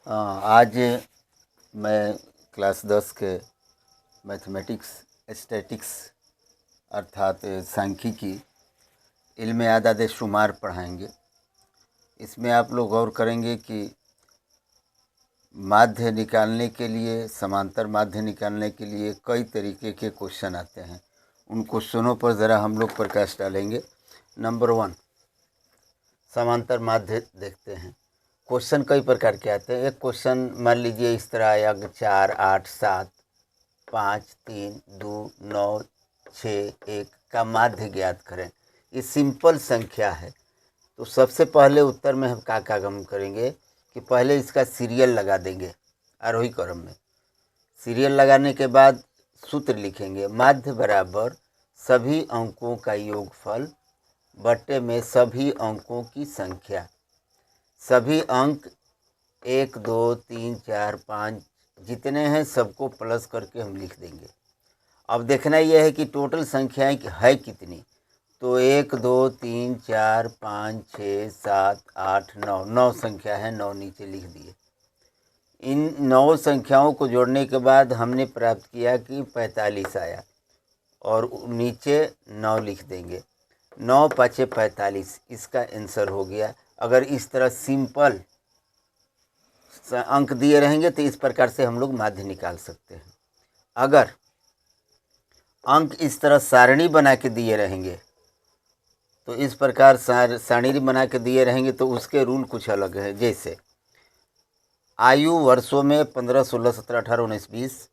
आज मैं क्लास 10 के मैथमेटिक्स स्टैटिक्स अर्थात सांख्यिकी इल्म आदाद शुमार पढ़ाएंगे। इसमें आप लोग गौर करेंगे कि माध्य निकालने के लिए, समांतर माध्य निकालने के लिए कई तरीके के क्वेश्चन आते हैं। उन क्वेश्चनों पर ज़रा हम लोग प्रकाश डालेंगे। नंबर 1, समांतर माध्य देखते हैं। क्वेश्चन कई प्रकार के आते हैं। एक क्वेश्चन मान लीजिए इस तरह आया 4, 8, 7, 5, 3, 2, 9, 6, 1 का माध्य ज्ञात करें। ये सिंपल संख्या है। तो सबसे पहले उत्तर में हम क्या काम करेंगे कि पहले इसका सीरियल लगा देंगे आरोही क्रम में। सीरियल लगाने के बाद सूत्र लिखेंगे, माध्य बराबर सभी अंकों का योगफल बटे में सभी अंकों की संख्या। सभी अंक 1, 2, 3, 4, 5 जितने हैं सबको प्लस करके हम लिख देंगे। अब देखना यह है कि टोटल संख्याएं है कितनी। तो 1, 2, 3, 4, 5, 6, 7, 8, 9 9 संख्या है, 9 नीचे लिख दिए। इन 9 संख्याओं को जोड़ने के बाद हमने प्राप्त किया कि 45 आया और नीचे 9 लिख देंगे। 9 5 45 इसका आंसर हो गया। अगर इस तरह सिंपल अंक दिए रहेंगे तो इस प्रकार से हम लोग माध्य निकाल सकते हैं। अगर अंक इस तरह सारणी बना के दिए रहेंगे तो इस प्रकार सारणी बना के दिए रहेंगे तो उसके रूल कुछ अलग है। जैसे आयु वर्षों में 15, 16, 17, 18, 19, 20,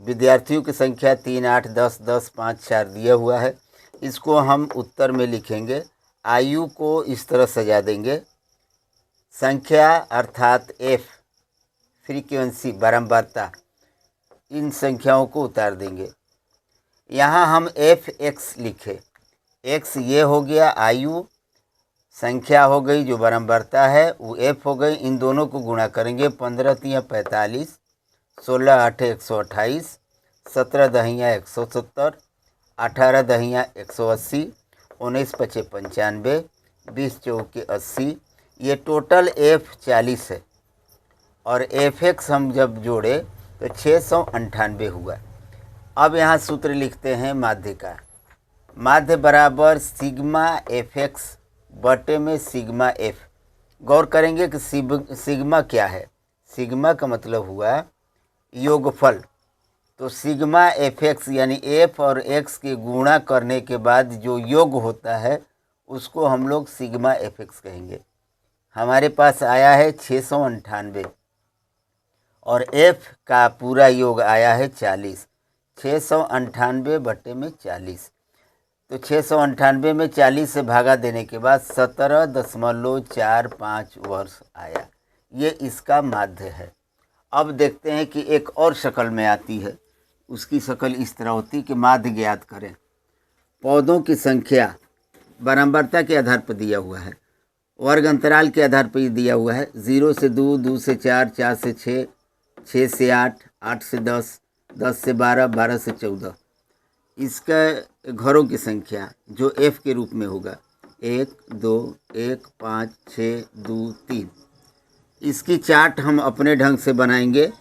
विद्यार्थियों की संख्या 3, 8, 10, 10, 5, 4 दिया हुआ है। इसको हम उत्तर में लिखेंगे। आयु को इस तरह सजा देंगे, संख्या अर्थात एफ फ्रीक्वेंसी बारंबारता, इन संख्याओं को उतार देंगे। यहाँ हम एफ एक्स लिखे। एक्स ये हो गया आयु, संख्या हो गई जो बारंबारता है वो एफ हो गई। इन दोनों को गुणा करेंगे। 15 तिया 45, 16 8 128, 17 दहिया 170, 18 दहिया 180, 19 5 95, 20 चौके 80। ये टोटल एफ 40 है और एफ एक्स हम जब जोड़े तो 698 हुआ। अब यहाँ सूत्र लिखते हैं माध्य का। माध्य बराबर सिग्मा एफ एक्स बटे में सिग्मा एफ। गौर करेंगे कि सिग्मा क्या है। सिग्मा का मतलब हुआ योगफल। तो सिग्मा एफ एक्स यानी एफ और एक्स के गुणा करने के बाद जो योग होता है उसको हम लोग सिग्मा एफ एक्स कहेंगे। हमारे पास आया है 698 और एफ का पूरा योग आया है 40। 698 बटे में 40। तो 698 में 40 से भागा देने के बाद 17.45 वर्ष आया। ये इसका माध्य है। अब देखते हैं कि एक और शक्ल में आती है। उसकी शक्ल इस तरह होती कि माध्य ज्ञात करें। पौधों की संख्या बारंबारता के आधार पर दिया हुआ है, वर्ग अंतराल के आधार पर दिया हुआ है। 0 से 2, 2 से 4, 4 से 6, 6 से 8, 8 से 10, 10 से 12, 12 से 14। इसका घरों की संख्या जो एफ के रूप में होगा 1, 2, 1, 5, 6, 2, 3। इसकी चार्ट हम अपने ढंग से बनाएंगे।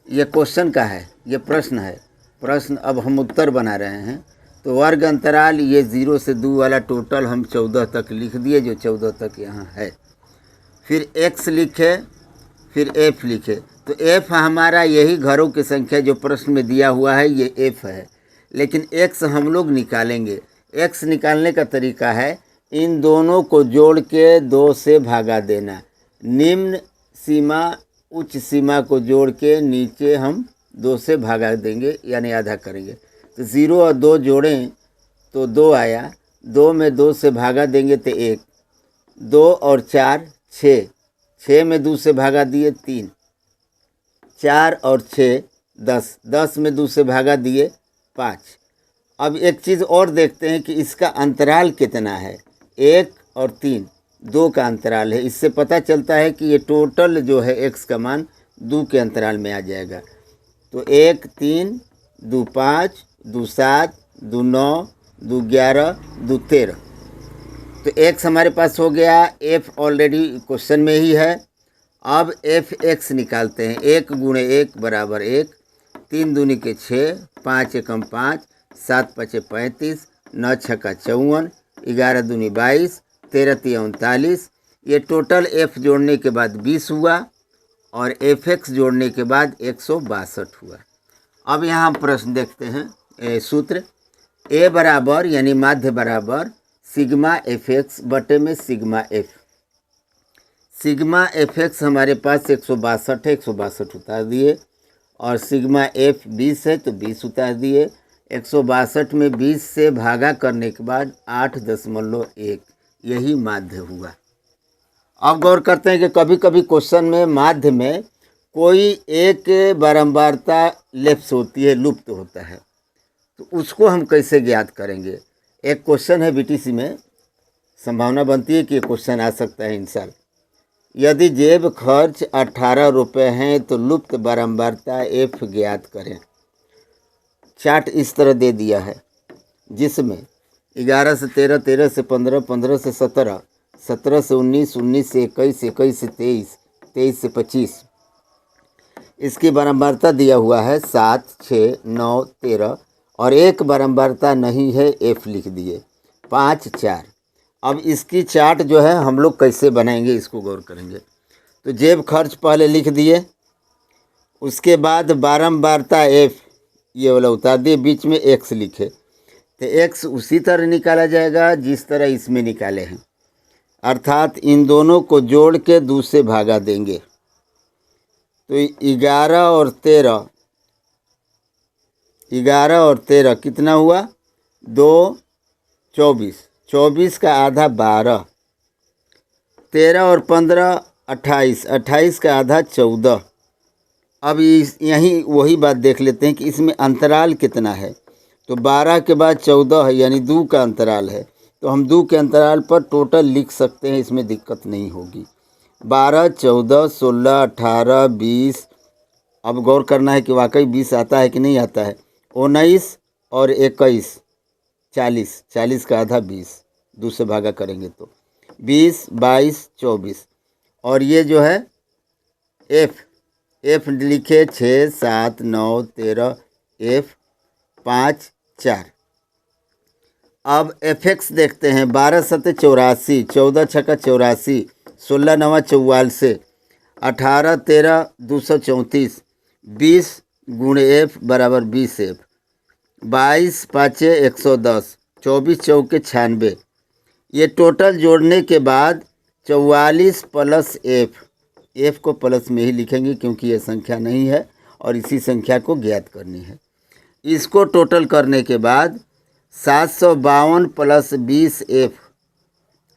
ये क्वेश्चन का है, ये प्रश्न है। प्रश्न अब हम उत्तर बना रहे हैं। तो वर्ग अंतराल ये 0 से 2 वाला टोटल हम 14 तक लिख दिए, जो 14 तक यहाँ है। फिर x लिखे, फिर f लिखे। तो f हमारा यही घरों की संख्या जो प्रश्न में दिया हुआ है, ये f है। लेकिन x हम लोग निकालेंगे। x निकालने का तरीका है इन दोनों को जोड़ के 2 से भागा देना। निम्न सीमा उच्च सीमा को जोड़ के नीचे हम 2 से भागा देंगे, यानी आधा करेंगे। तो 0 और 2 जोड़ें तो 2 आया। 2 में 2 से भागा देंगे तो 1। 2 और 4 6, 6 में 2 से भागा दिए 3। 4 और 6 10, 10 में 2 से भागा दिए 5। अब एक चीज़ और देखते हैं कि इसका अंतराल कितना है। 1 और 3, 2 का अंतराल है। इससे पता चलता है कि ये टोटल जो है x का मान 2 के अंतराल में आ जाएगा। तो 1 3, 2 5, 2 7, 2 9, 2 11, 2 13। तो x हमारे पास हो गया। f ऑलरेडी क्वेश्चन में ही है अब एफ एक्स निकालते हैं। 1 गुणे 1 बराबर 1, 3 दूनी के 6, 5 एकम 5, 7 पचे 35, 9 छक्का 54, 11 दूनी 22, 13 तिया 39। ये टोटल एफ जोड़ने के बाद 20 हुआ और एफ एक्स जोड़ने के बाद 162 हुआ। अब यहाँ हम प्रश्न देखते हैं। सूत्र ए बराबर यानी माध्य बराबर सिग्मा एफ एक्स बटे में sigma F. Sigma F x हमारे पास 162 है, 162 उतार दिए, और सिग्मा एफ 20 है तो 20 उतार दिए। 162 में 20 से भागा करने के बाद 8.1 यही माध्य हुआ। अब गौर करते हैं कि कभी कभी क्वेश्चन में माध्य में कोई एक बारंबारता लैप्स होती है, लुप्त होता है, तो उसको हम कैसे ज्ञात करेंगे। एक क्वेश्चन है बीटीसी में, संभावना बनती है कि ये क्वेश्चन आ सकता है इन साल। यदि जेब खर्च 18 रुपये हैं तो लुप्त बारंबारता एफ ज्ञात करें। चार्ट इस तरह दे दिया है जिसमें 11 से 13, 13 से 15, 15 से 17, 17 से 19, 19 से 21, 21 से 23, 23 से 25। इसकी बारंबारता दिया हुआ है 7, 6, 9, 13 और एक बारंबारता नहीं है, एफ लिख दिए 5, 4। अब इसकी चार्ट जो है हम लोग कैसे बनाएंगे इसको गौर करेंगे। तो जेब खर्च पहले लिख दिए, उसके बाद बारंबारता एफ ये वाला उतार दिए, बीच में एक्स लिखे, तो एक्स उसी तरह निकाला जाएगा जिस तरह इसमें निकाले हैं, अर्थात इन दोनों को जोड़ के 2 से भागा देंगे। तो 11 और 13 कितना हुआ, 2, 24, 24 का आधा 12, 13 और 15 28, 28 का आधा 14। अब यहीं वही बात देख लेते हैं कि इसमें अंतराल कितना है। तो 12 के बाद 14 है, यानी 2 का अंतराल है, तो हम 2 के अंतराल पर टोटल लिख सकते हैं, इसमें दिक्कत नहीं होगी। 12, 14, 16, 18, 20। अब गौर करना है कि वाकई 20 आता है कि नहीं आता है। 19 और 21 40, 40 का आधा 20, 2 से भागा करेंगे तो 20, 22, 24। और ये जो है एफ लिखे 6, 7, 9, 13, एफ 5, 4। अब एफ एक्स देखते हैं। 12 सत्ते 84, 14 छक्का 84, 16 नवा 44, 18 13 234, 20 गुणे एफ बराबर 20 एफ, 22 पाँचे 110, 24 चौके 96। ये टोटल जोड़ने के बाद 44 प्लस एफ को प्लस में ही लिखेंगे क्योंकि ये संख्या नहीं है और इसी संख्या को ज्ञात करनी है। इसको टोटल करने के बाद 752 प्लस 20 एफ,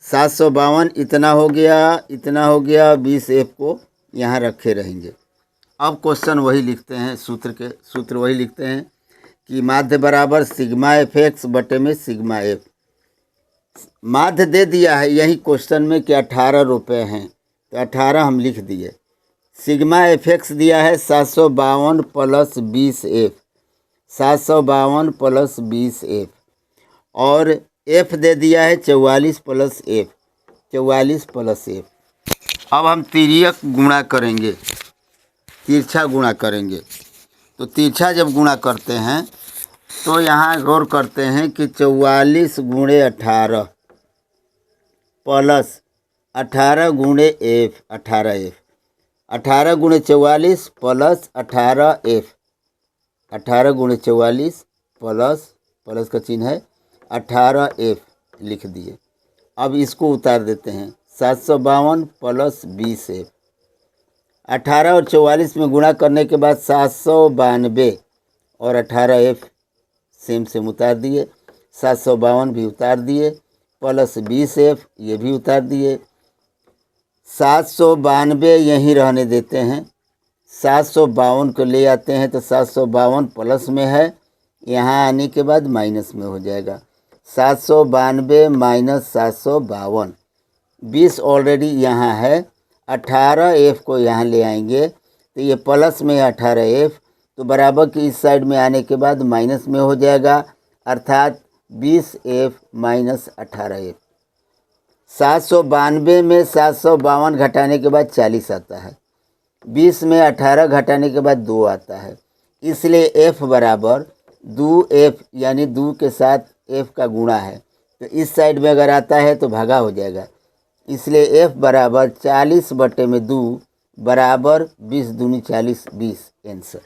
752 इतना हो गया, 20 एफ को यहाँ रखे रहेंगे। अब क्वेश्चन वही लिखते हैं, सूत्र वही लिखते हैं कि माध्य बराबर सिग्मा एफ एक्स बटे में सिग्मा एफ। माध्य दे दिया है यही क्वेश्चन में कि 18 रुपये हैं, तो 18 हम लिख दिए। सिग्मा एफ एक्स दिया है 752 प्लस 20 एफ, 752 प्लस 20 एफ, और एफ दे दिया है 44 प्लस एफ, 44 प्लस एफ। अब हम तिर्यक गुणा करेंगे, तिरछा गुणा करेंगे। तो तिरछा जब गुणा करते हैं तो यहाँ गौर करते हैं कि 44 गुणे 18 प्लस 18 गुणे एफ, 18 एफ, 18 गुणे 44 प्लस 18 एफ, 18 गुणे 44 प्लस का चिन्ह है 18 एफ लिख दिए। अब इसको उतार देते हैं, 752 प्लस 20 एफ। 18 और 44 में गुणा करने के बाद 792 और 18 एफ सेम उतार दिए, 752 भी उतार दिए, प्लस 20 एफ ये भी उतार दिए। 792 यहीं रहने देते हैं, 752 को ले आते हैं तो 752 प्लस में है, यहाँ आने के बाद माइनस में हो जाएगा। 792 माइनस 752, 20 ऑलरेडी यहाँ है, 18 एफ को यहाँ ले आएंगे तो ये प्लस में 18 एफ, तो बराबर की इस साइड में आने के बाद माइनस में हो जाएगा, अर्थात 20 एफ माइनस 18 एफ। 792 में 752 घटाने के बाद 40 आता है। 20 में 18 घटाने के बाद 2 आता है। इसलिए f बराबर 2f यानी 2 के साथ f का गुणा है। तो इस साइड में अगर आता है तो भागा हो जाएगा। इसलिए f बराबर 40/2 बराबर 20 दूनी 40 20 आंसर।